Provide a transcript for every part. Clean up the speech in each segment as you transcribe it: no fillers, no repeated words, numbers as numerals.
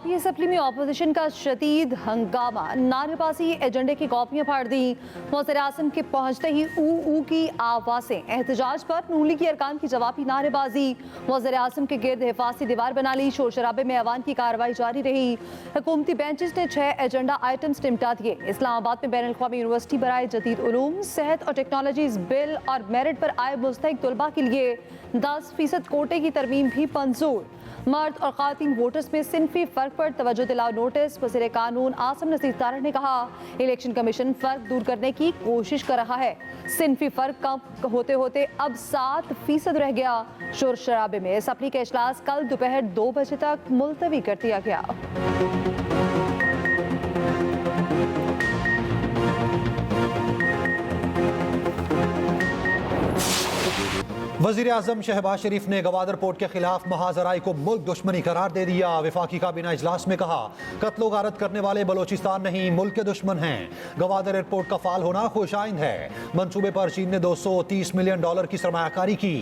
Copy assembly में opposition का शदीद हंगामा। नारेबाजी एजेंडे की कॉपियां फाड़ दी। वज़ीर आज़म के पहुंचते ही ऊ की आवाजें। एहतजाज पर नून लीगी अरकान की जवाबी नारेबाजी। वज़ीर आज़म के गिर्द हिफाजती दीवार बना ली। शोर शराबे में ऐवान की कार्रवाई जारी रही। हुकूमती बेंचेस ने 6 एजेंडा आइटम्स निपटा दिए। इस्लामाबाद में बैनुल अक़वामी यूनिवर्सिटी बराए जदीद उलूम, सेहत और टेक्नोलॉजीज बिल और मेरिट पर आए मुस्तहिक तलबा के लिए 10% कोटे की तरमीम भी मंजूर। मर्द और खातिन वोटर्स में सिनफी फर्क पर तवज्जो दिलाओ नोटिस। वज़ीर कानून आसिम नसीर तारड़ ने कहा, इलेक्शन कमीशन फर्क दूर करने की कोशिश कर रहा है। सिनफी फर्क कम होते होते अब 7% रह गया। शोर शराबे में असम्बली का इजलास कल दोपहर 2 बजे तक मुलतवी कर दिया गया। वज़ीर आज़म शहबाज शरीफ ने गवादर पोर्ट के खिलाफ महाजराई को मुल्क दुश्मनी करार दे दिया। वफाकी काबीना इजलास में कहा, कत्लो गारत करने वाले बलोचिस्तान नहीं मुल्क के दुश्मन हैं। गवादर एयरपोर्ट का फाल होना खुशाइंद है। मंसूबे पर चीन ने $230 मिलियन की सरमायाकारी की।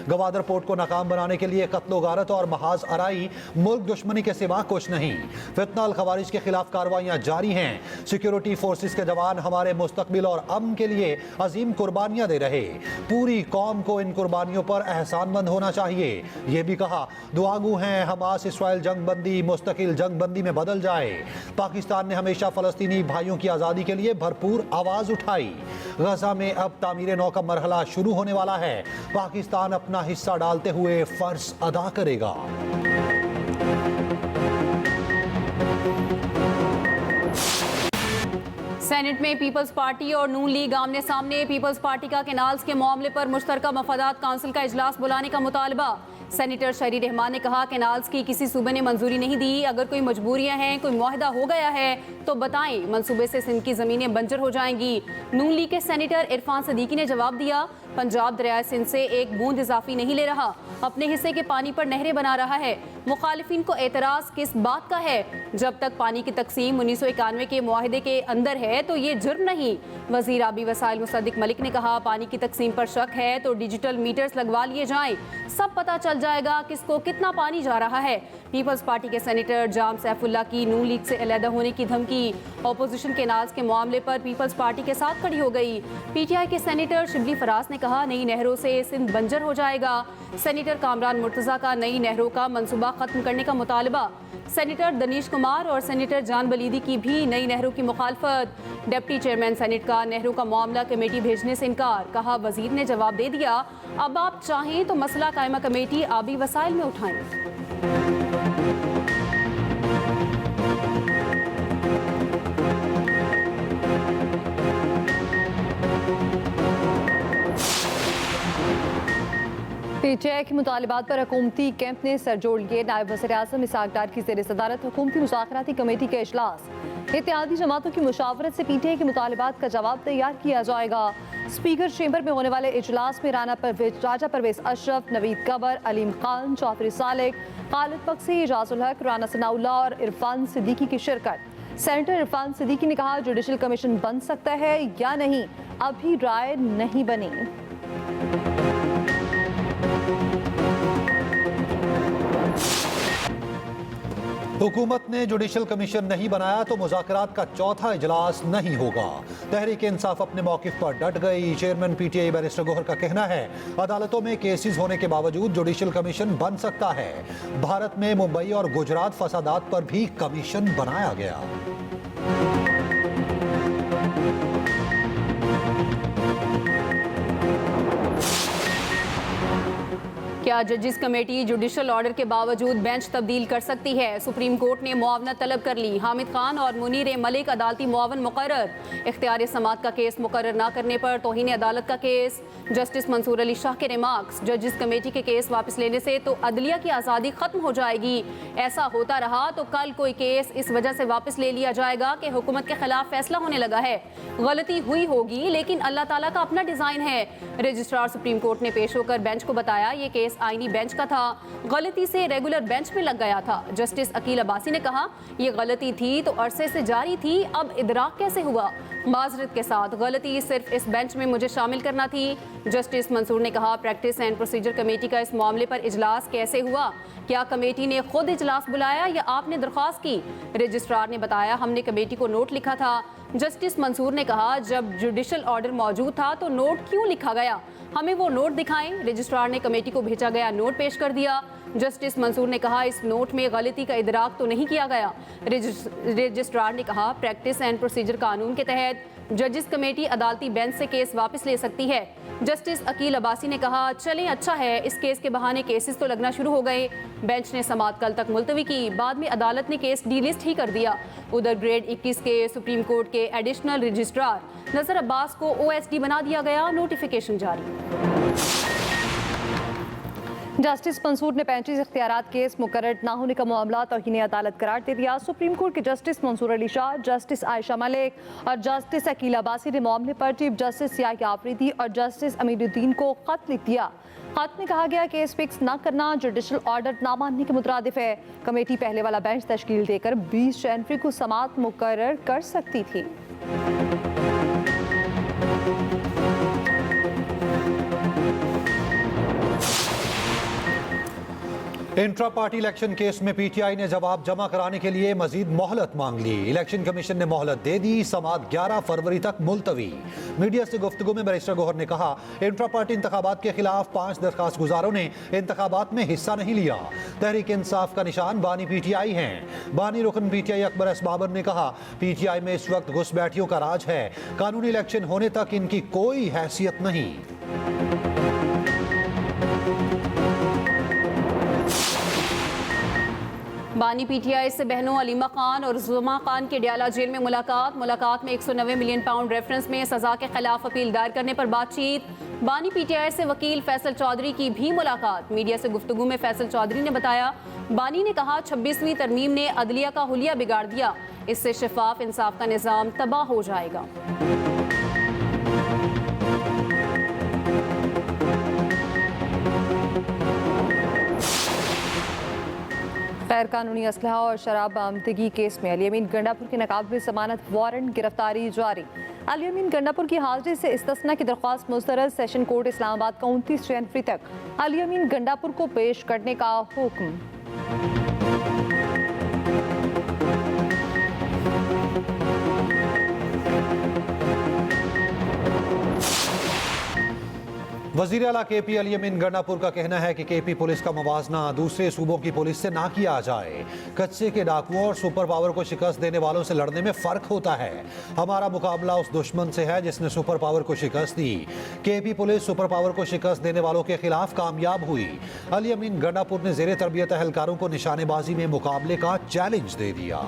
गवादर पोर्ट को नाकाम बनाने के लिए कत्लो गारत और महाज आराई मुल्क दुश्मनी के सिवा कुछ नहीं। फितना अल खवारिज के खिलाफ कार्रवाइयाँ जारी हैं। सिक्योरिटी फोर्सेस के जवान हमारे मुस्तकबिल और अमन के लिए अजीम कुर्बानियाँ दे रहे। पूरी कौम को इन कुर्बानियों पर एहसानमंद होना चाहिए। ये भी कहा, दुआगू हैं हमास इसराइल जंगबंदी मुस्तकिल जंगबंदी में बदल जाए। पाकिस्तान ने हमेशा फलस्तीनी भाइयों की आज़ादी के लिए भरपूर आवाज़ उठाई। गजा में अब तामीर नौ का मरहला शुरू होने वाला है। पाकिस्तान अपना हिस्सा डालते हुए फ़र्ज अदा करेगा। सेनेट में पीपल्स पार्टी और नून लीग आमने सामने। पीपल्स पार्टी का कैनाल्स के मामले पर मुश्तरका मफादात काउंसिल का इजलास बुलाने का मुतालबा। सेनेटर शहरी रहमान ने कहा, कैनाल्स की किसी सूबे ने मंजूरी नहीं दी। अगर कोई मजबूरियां हैं, कोई मुआहदा हो गया है तो बताएं। मंसूबे से सिंध की ज़मीनें बंजर हो जाएंगी। नून लीग के सेनेटर इरफान सदीकी ने जवाब दिया, पंजाब दरियाए सिंध से एक बूंद इजाफी नहीं ले रहा, अपने हिस्से के पानी पर नहरें बना रहा है। मुखालिफिन को एतराज़ किस बात का है? जब तक पानी की तकसीम 1991 के मुआहदे के अंदर है तो ये जुर्म नहीं। वज़ीर आबी वसाइल मुसद्दिक मलिक ने कहा, पानी की तकसीम पर शक है तो डिजिटल मीटर्स लगवा लिए जाएं, सब पता चल जाएगा किसको कितना पानी जा रहा है। पीपल्स पार्टी के सेनेटर जाम सैफुल्ला की नून लीग से अलहदा होने की धमकी। अपोजिशन के नाज के मामले पर पीपल्स पार्टी के साथ खड़ी हो गई। पीटीआई के सेनेटर शिबली फराज ने कहा, नई नहरों से सिंध बंजर हो जाएगा। सेनेटर कामरान मुर्तज़ा का नई नहरों का मंसूबा खत्म करने का मुतालबा। सेनेटर दनीश कुमार और सेनेटर जान बलीदी की भी नई नहरों की मुखालफत। डिप्टी चेयरमैन सेनेट का नहरों का मामला कमेटी भेजने से इनकार। कहा, वजीर ने जवाब दे दिया, अब आप चाहें तो मसला कायमा कमेटी आबी वसाइल में उठाएं। पीटीआई के मुतालिबात पर हुकूमती कैंप ने सर जोड़ लिए। नायब वज़ीर आज़म इसहाक डार की ज़ेर सदारत हुकूमती मुज़ाकराती कमेटी का इजलास। इत्तेहादी जमातों की मुशावरत से पीटीआई के मुतालिबात का जवाब तैयार किया जाएगा। स्पीकर चेंबर में होने वाले इजलास में राजा परवेज अशरफ, नवीद कबर, अलीम खान, चौधरी सालिक, खालिद बख्शी, इजाजुल हक, राना सनाउल्लाह और इरफान सिद्दीकी की शिरकत। सेनेटर इरफान सिद्दीकी ने कहा, जुडिशल कमीशन बन सकता है या नहीं, अभी राय नहीं बनी। हुकूमत ने जुडिशल कमीशन नहीं बनाया तो मुज़ाकरात का चौथा इजलास नहीं होगा। तहरीक इंसाफ अपने मौक़िफ़ पर डट गई। चेयरमैन पीटीआई बैरिस्टर गोहर का कहना है, अदालतों में केसेस होने के बावजूद जुडिशल कमीशन बन सकता है। भारत में मुंबई और गुजरात फसादात पर भी कमीशन बनाया गया। क्या जजिस कमेटी जुडिशल ऑर्डर के बावजूद बेंच तब्दील कर सकती है? सुप्रीम कोर्ट ने मुआवनत तलब कर ली। हामिद खान और मुनीर मलिक अदालती मुआवन मुकर्रर। इख्तियार समात का केस मुकर्रर न करने पर तौहीन अदालत का केस। जस्टिस मंसूर अली शाह के रिमार्क्स, जजिस कमेटी के केस वापस लेने से तो अदलिया की आज़ादी खत्म हो जाएगी। ऐसा होता रहा तो कल कोई केस इस वजह से वापस ले लिया जाएगा कि हुकूमत के खिलाफ फैसला होने लगा है। गलती हुई होगी लेकिन अल्लाह ताला का अपना डिज़ाइन है। रजिस्ट्रार सुप्रीम कोर्ट ने पेश होकर बेंच को बताया, ये केस आईनी बेंच का था, गलती से रेगुलर बेंच में लग गया था। जस्टिस अकील अब्बासी ने कहा, यह गलती थी तो अरसे से जारी थी, अब इदराक कैसे हुआ? माजरत के साथ, गलती सिर्फ इस बेंच में मुझे शामिल करना थी। जस्टिस मंसूर ने कहा, प्रैक्टिस एंड प्रोसीजर कमेटी का इस मामले पर इजलास कैसे हुआ? क्या कमेटी ने खुद इजलास बुलाया या आपने दरख्वास्त की? रजिस्ट्रार ने बताया, हमने कमेटी को नोट लिखा था। जस्टिस मंसूर ने कहा, जब जुडिशल ऑर्डर मौजूद था तो नोट क्यों लिखा गया? हमें वो नोट दिखाएं। रजिस्ट्रार ने कमेटी को भेजा गया नोट पेश कर दिया। जस्टिस मंसूर ने कहा, इस नोट में गलती का इदराक तो नहीं किया गया। रजिस्ट्रार ने कहा, प्रैक्टिस एंड प्रोसीजर कानून के तहत जजेस कमेटी अदालती बेंच से केस वापस ले सकती है। जस्टिस अकील अब्बासी ने कहा, चलें अच्छा है, इस केस के बहाने केसेस तो लगना शुरू हो गए। बेंच ने समाअत कल तक मुलतवी की, बाद में अदालत ने केस डीलिस्ट ही कर दिया। उधर ग्रेड 21 के सुप्रीम कोर्ट के एडिशनल रजिस्ट्रार नजर अब्बास को OSD बना दिया गया, नोटिफिकेशन जारी। जस्टिस मंसूर ने 35 इख्तियारात केस मुकर्रर न होने का मामला तौहीन अदालत करार दे दिया। सुप्रीम कोर्ट के जस्टिस मंसूर अली शाह, जस्टिस आयशा मलिक और जस्टिस अकील अब्बासी ने मामले पर चीफ जस्टिस याह्या आफरीदी और जस्टिस अमीरुद्दीन को खत लिख दिया। खत में कहा गया केस फिक्स न करना जुडिशल ऑर्डर ना मानने के मुतरादिफ है। कमेटी पहले वाला बेंच तश्कील देकर 20 जनवरी को समाअत मुकर्रर कर सकती थी। इंट्रा पार्टी इलेक्शन केस में PTI ने जवाब जमा कराने के लिए मजीद मोहलत मांग ली। इलेक्शन कमीशन ने मोहलत दे दी, समाअत 11 फरवरी तक मुलतवी। मीडिया से गुफ्तगू में बैरिस्टर गौहर ने कहा, इंट्रा पार्टी इंतखाबात के खिलाफ 5 दरखास्त गुजारों ने इंतखाबात में हिस्सा नहीं लिया। तहरीक इंसाफ का निशान बानी PTI हैं। बानी रुकन PTI अकबर एस बाबर ने कहा, PTI में इस वक्त घुसपैठियों का राज है, कानूनी इलेक्शन होने तक इनकी कोई हैसियत नहीं। बानी PTI से बहनों अलीमा खान और जुमा खान के डियाला जेल में मुलाकात में 190 मिलियन पाउंड रेफरेंस में सजा के खिलाफ अपील दायर करने पर बातचीत। बानी PTI से वकील फैसल चौधरी की भी मुलाकात। मीडिया से गुफ्तगू में फैसल चौधरी ने बताया, बानी ने कहा, 26वीं तरमीम ने अदलिया का हुलिया बिगाड़ दिया, इससे शफाफ इंसाफ का निज़ाम तबाह हो जाएगा। गैर कानूनी असलहा और शराब बरामदगी केस में अली अमीन गंडापुर के नकाब में जमानत वारंट गिरफ्तारी जारी। अली अमीन गंडापुर की हाजिरी से इस्तिस्ना की दरख्वास्त मुस्तरद। सेशन कोर्ट इस्लामाबाद का 29 जनवरी तक अली अमीन गंडापुर को पेश करने का हुक्म। वज़ीर आला KP अली अमीन गंडापुर का कहना है कि KP पुलिस का मुवाजना दूसरे सूबों की पुलिस से ना किया जाए। कच्चे के डाकुओं और सुपर पावर को शिकस्त देने वालों से लड़ने में फ़र्क होता है। हमारा मुकाबला उस दुश्मन से है जिसने सुपर पावर को शिकस्त दी। KP पुलिस सुपर पावर को शिकस्त देने वालों के खिलाफ कामयाब हुई। अली अमीन गंडापुर ने ज़ेरे तरबियत एहलकारों को निशानेबाजी में मुकाबले का चैलेंज दे दिया।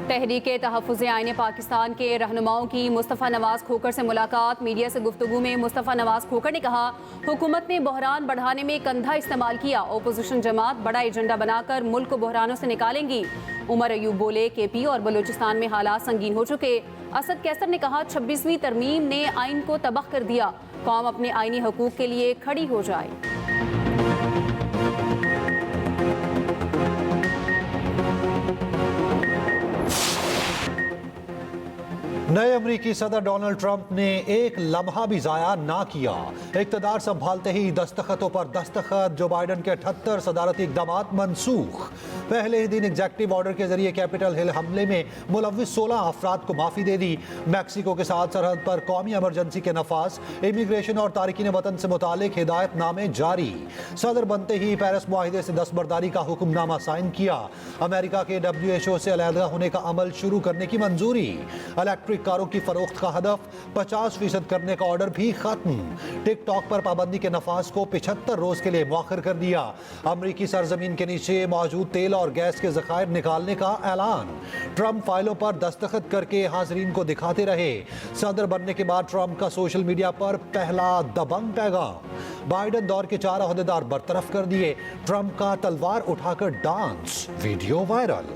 तहरीके तहफ़्फ़ुज़े आईने पाकिस्तान के रहनुमाओं की मुस्तफ़ा नवाज़ खोखर से मुलाकात। मीडिया से गुफ्तगू में मुस्तफ़ा नवाज़ खोखर ने कहा, हुकूमत ने बहरान बढ़ाने में कंधा इस्तेमाल किया। ओपोजिशन जमात बड़ा एजेंडा बनाकर मुल्क को बहरानों से निकालेंगी। उमर अयूब बोले, KP और बलूचिस्तान में हालात संगीन हो चुके। असद कैसर ने कहा, 26वीं तरमीम ने आइन को तबाह कर दिया। कौम अपने आइनी हकूक़ के लिए खड़ी हो जाए। नए अमरीकी सदर डोनाल्ड ट्रंप ने एक लम्हा भी जाया ना किया। इक़्तिदार संभालते ही दस्तखतों पर दस्तखत। जो बाइडन के 78 सदारती इक़दामात मनसूख। पहले ही दिन एग्जेक्टिव ऑर्डर के जरिए कैपिटल हिल हमले में मुलव्विस 16 अफराद को माफ़ी दे दी। मैक्सिको के साथ सरहद पर कौमी एमरजेंसी के नफाज। इमिग्रेशन और तारिकीन वतन से मुतालिक हिदायतनामे जारी। सदर बनते ही पेरिस मुआहिदे से दस्तबरदारी का हुक्मनामा साइन किया। अमेरिका के WHO से अलहदा होने का अमल शुरू करने की मंजूरी। इलेक्ट्रिक कारों की फरोख्त का हदफ 50% करने का ऑर्डर भी खत्म। टिकटॉक पर पाबंदी के नफाज को 75 रोज के लिए मौखर कर दिया। अमरीकी सरजमीन के नीचे मौजूद तेल और गैस के ज़खायर निकालने का ऐलान। ट्रंप फाइलों पर दस्तखत करके हाजरीन को दिखाते रहे। सदर बनने के बाद ट्रंप का सोशल मीडिया पर पहला दबंग पैगाम। बाइडन दौर के 4 ओहदेदार बरतरफ कर दिए। ट्रंप का तलवार उठाकर डांस वीडियो वायरल।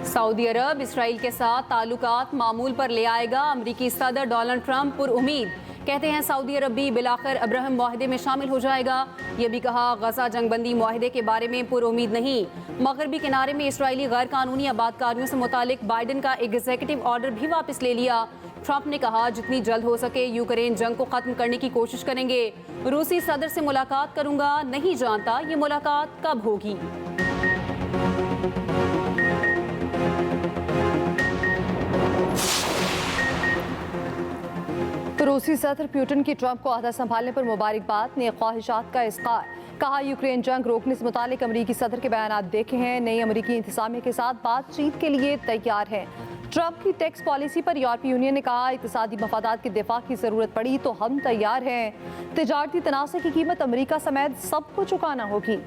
सऊदी अरब इसराइल के साथ ताल्लुकात मामूल पर ले आएगा। अमरीकी सदर डोनाल्ड ट्रंप पुरउम्मीद, कहते हैं सऊदी अरब भी बिलाखिर अब्राहम मुआहदे में शामिल हो जाएगा। ये भी कहा गजा जंगबंदी मुआहदे के बारे में पुरुमीद नहीं। मगरबी किनारे में इसराइली गैर कानूनी आबादकारियों से मुतालिक बाइडन का एग्जीक्यूटिव ऑर्डर भी वापस ले लिया। ट्रंप ने कहा जितनी जल्द हो सके यूक्रेन जंग को खत्म करने की कोशिश करेंगे। रूसी सदर से मुलाकात करूंगा, नहीं जानता ये मुलाकात कब होगी। रूसी सदर पुतिन की ट्रंप को अहदा संभालने पर मुबारकबाद, नई ख्वाहिशात का इज़हार। कहा यूक्रेन जंग रोकने से मुतालिक अमरीकी सदर के बयान देखे हैं, नई अमरीकी इंतजामिया के साथ बातचीत के लिए तैयार हैं। ट्रंप की टैक्स पॉलिसी पर यूरोपीय यूनियन ने कहा इक़्तिसादी मफादात के दिफा की ज़रूरत पड़ी तो हम तैयार हैं। तिजारती तनाज़ुर की कीमत अमरीका समेत सबको चुकाना होगी।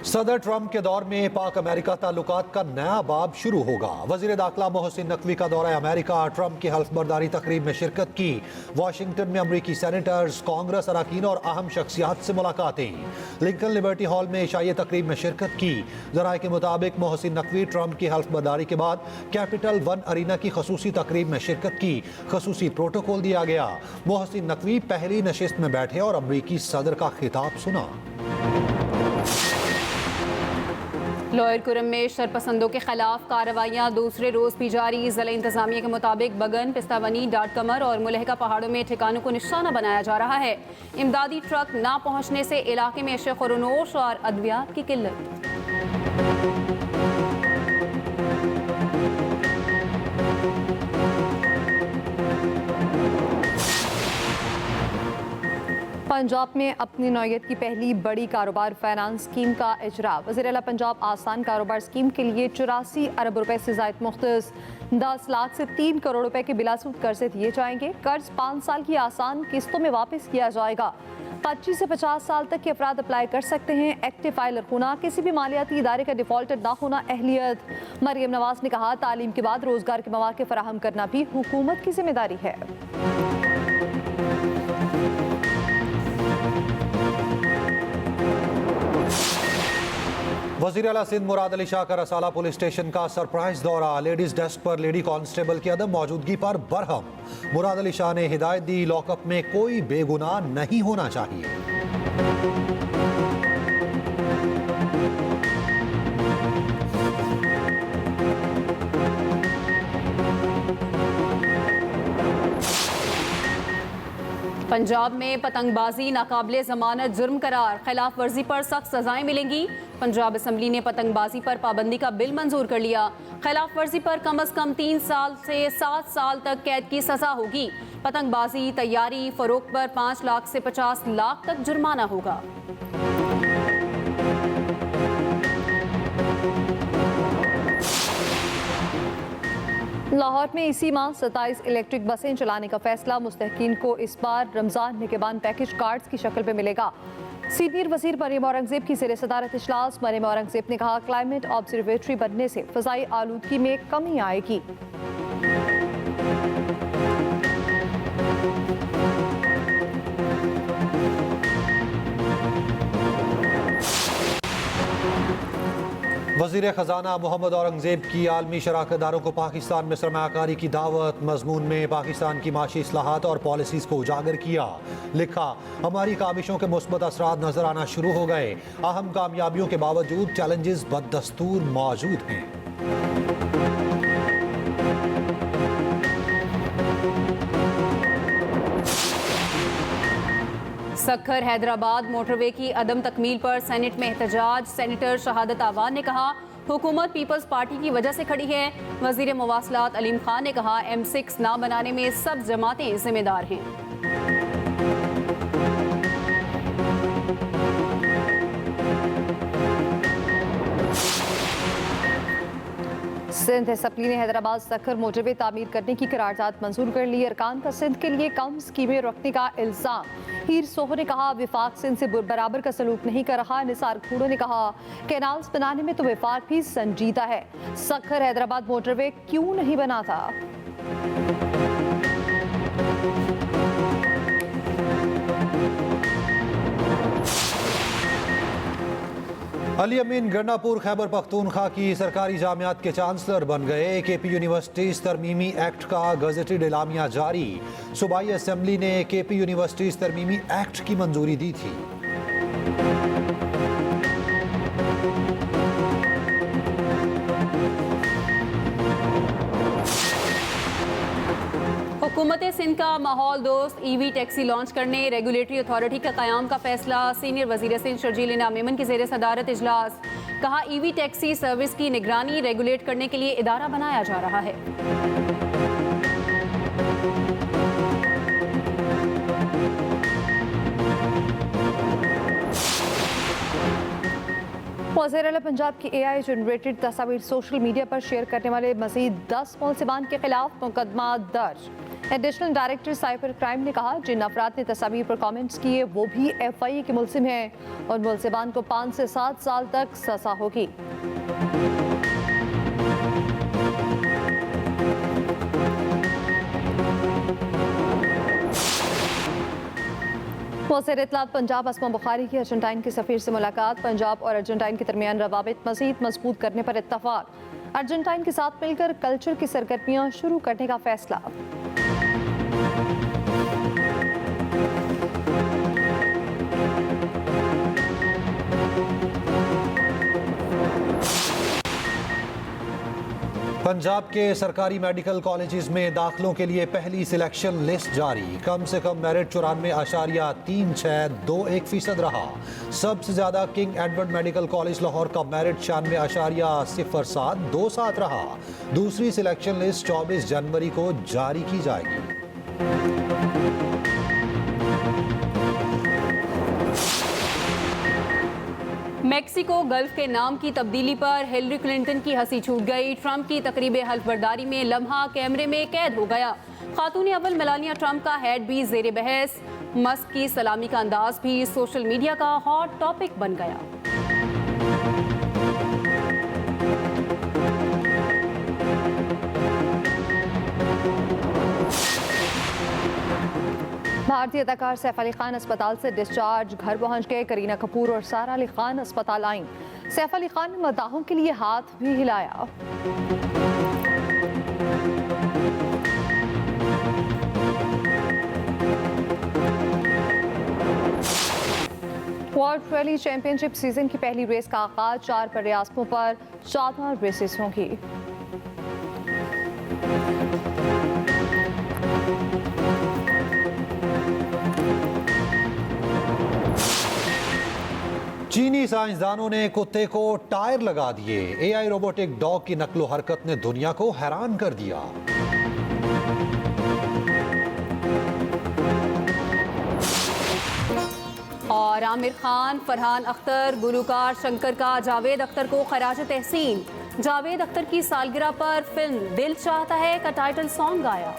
सदर ट्रंप के दौर में पाक अमेरिका ताल्लुकात का नया बाब शुरू होगा। वजीर दाखिला मोहसिन नकवी का दौरा अमेरिका, ट्रंप की हल्फ बर्दारी तकरीब में शिरकत की। वाशिंगटन में अमरीकी सेनेटर्स, कांग्रेस अरकान और अहम शख्सियात से मुलाकातें। लिंकन लिबर्टी हॉल में इशाई तकरीब में शिरकत की। जराये के मुताबिक मोहसिन नकवी ट्रंप की हल्फ बर्दारी के बाद कैपिटल वन अरीना की खसूसी तकरीब में शिरकत की। खसूसी प्रोटोकॉल दिया गया। मोहसिन नकवी पहली नशिस्त में बैठे और अमरीकी सदर का खिताब सुना। लोअर कुरम में शरपसंदों के खिलाफ कार्रवाइयाँ दूसरे रोज़ भी जारी। ज़िला इंतजामिया के मुताबिक बगन, पिस्तावनी, डाट कमर और मुलहका पहाड़ों में ठिकानों को निशाना बनाया जा रहा है। इमदादी ट्रक ना पहुँचने से इलाके में शेखोरनोश और अद्वियात की किल्लत। पंजाब में अपनी नौयत की पहली बड़ी कारोबार फाइनेंस स्कीम का इजरा। वज़ीर आला पंजाब आसान कारोबार स्कीम के लिए 84 अरब रुपए से ज़ायद मुख्तस 10 लाख से 3 करोड़ रुपए के बिलासूद कर्जे दिए जाएंगे। कर्ज 5 साल की आसान किस्तों में वापस किया जाएगा। 25 से 50 साल तक के अफराद अप्लाई कर सकते हैं। एक्टिव फाइलर होना, किसी भी मालियाती इदारे का डिफॉल्टर ना होना अहलियत। मरियम नवाज ने कहा तालीम के बाद रोजगार के मौके फराहम करना भी हुकूमत की जिम्मेदारी है। वज़ीर आला सिंध मुराद अली शाह का रसाला पुलिस स्टेशन का सरप्राइज दौरा। लेडीज डेस्क पर लेडी कांस्टेबल की अदम मौजूदगी पर बरहम। मुराद अली शाह ने हिदायत दी लॉकअप में कोई बेगुनाह नहीं होना चाहिए। पंजाब में पतंगबाजी नाकाबिले जमानत जुर्म करार, खिलाफ वर्जी पर सख्त सजाएं मिलेंगी। पंजाब असम्बली ने पतंगबाजी पर पाबंदी का बिल मंजूर कर लिया। खिलाफ वर्जी पर कम अज कम 3 साल से 7 साल तक कैद की सजा होगी। पतंगबाजी, तैयारी, फरोख्त पर 5 लाख से 50 लाख तक जुर्माना होगा। लाहौर में इसी माह 27 इलेक्ट्रिक बसें चलाने का फैसला। मुस्तहकीन को इस बार रमजान निगहबान पैकेज कार्ड्स की शक्ल में मिलेगा। सीनियर वजीर मरियम औरंगजेब की ज़ेर सदारत इजलास। मरियम औरंगजेब ने कहा क्लाइमेट ऑब्जर्वेटरी बनने से फ़ज़ाई आलूदगी में कमी आएगी। वज़ीर ख़जाना मोहम्मद औरंगजेब की आलमी शराकतदारों को पाकिस्तान में सरमायाकारी की दावत। मजमून में पाकिस्तान की माशी इस्लाहात और पॉलिसीज़ को उजागर किया। लिखा हमारी काबिशों के मुस्बत असरात नजर आना शुरू हो गए। अहम कामयाबियों के बावजूद चैलेंजेस बददस्तूर मौजूद हैं। सक्खर हैदराबाद मोटरवे की अदम तकमील पर सेनेट में एहतजाज। सेनेटर शहादत आवान ने कहा हुकूमत पीपल्स पार्टी की वजह से खड़ी है। वजीर मवासलात अलीम खान ने कहा M6 ना बनाने में सब जमातें जिम्मेदार हैं। सिंध असम्बली ने हैदराबाद सक्खर मोटरवे तामीर करने की करारदाद मंजूर कर ली। अरकान का सिंध के लिए कम स्कीमें रखने का इल्जाम। हीर सोहो ने कहा विफाक सिंध से बराबर का सलूक नहीं कर रहा। निसार खूड़ो ने कहा कैनाल्स बनाने में तो विफाक भी संजीदा है। सक्खर हैदराबाद मोटरवे क्यों नहीं बना था। अली अमीन गंडापुर खैबर पख्तूनख्वा की सरकारी जामियात के चांसलर बन गए। केपी यूनिवर्सिटीज तरमीमी एक्ट का गजेटेड एलामिया जारी। सूबाई असेंबली ने केपी यूनिवर्सिटीज तरमीमी एक्ट की मंजूरी दी थी। हुकूमत सिंध का माहौल दोस्त ईवी टैक्सी लॉन्च करने रेगुलेटरी अथॉरिटी का क़याम का फैसला। सीनियर वज़ीर सिंध शर्जील इनाम मेमन की ज़ेर सदारत इजलास। कहा ईवी टैक्सी सर्विस की निगरानी रेगुलेट करने के लिए इदारा बनाया जा रहा है। वज़ीर आला पंजाब की AI जनरेटेड तस्वीर सोशल मीडिया पर शेयर करने वाले मज़ीद 10 मुलज़िमान के खिलाफ मुकदमा दर्ज। एडिशनल डायरेक्टर साइबर क्राइम ने कहा जिन अफराद ने तस्वीर पर कमेंट्स किए वो भी FIA के मुलज़िम हैं और मुलज़िमान को 5 से 7 साल तक सज़ा होगी। वज़ीर इत्तलात पंजाब अस्मा बुखारी की अर्जेंटाइन के सफ़ीर से मुलाकात। पंजाब और अर्जेंटाइन के दरमियान रवाबित मज़ीद मजबूत करने पर इत्तफ़ाक़। अर्जेंटाइन के साथ मिलकर कल्चर की सरगर्मियाँ शुरू करने का फैसला। पंजाब के सरकारी मेडिकल कॉलेजेस में दाखिलों के लिए पहली सिलेक्शन लिस्ट जारी। कम से कम मेरिट 94.3621% रहा। सबसे ज्यादा king Edward medical college Lahore का मेरिट 96.0727 रहा। दूसरी सिलेक्शन लिस्ट 24 जनवरी को जारी की जाएगी। मेक्सिको गल्फ के नाम की तब्दीली पर हिलरी क्लिंटन की हंसी छूट गई। ट्रंप की तकरीब हल्फबरदारी में लम्हा कैमरे में कैद हो गया। खातून अव्वल मेलानिया ट्रंप का हेड भी जेर बहस। मस्क की सलामी का अंदाज भी सोशल मीडिया का हॉट टॉपिक बन गया। भारतीय अदाकार सैफ अली खान अस्पताल से डिस्चार्ज, घर पहुंच गए। करीना कपूर और सारा अली खान अस्पताल आईं। सैफ अली खान ने मदाहों के लिए हाथ भी हिलाया। वर्ल्ड रैली चैंपियनशिप सीजन की पहली रेस का आगाज 4 पर रियासतों पर 14 रेसेस होंगी। चीनी साइंसदानों ने कुत्ते को टायर लगा दिए। AI रोबोटिक डॉग की नकलो हरकत ने दुनिया को हैरान कर दिया। और आमिर खान, फरहान अख्तर, गुलूकार शंकर का जावेद अख्तर को खराज तहसीन। जावेद अख्तर की सालगिरह पर फिल्म दिल चाहता है का टाइटल सॉन्ग गाया।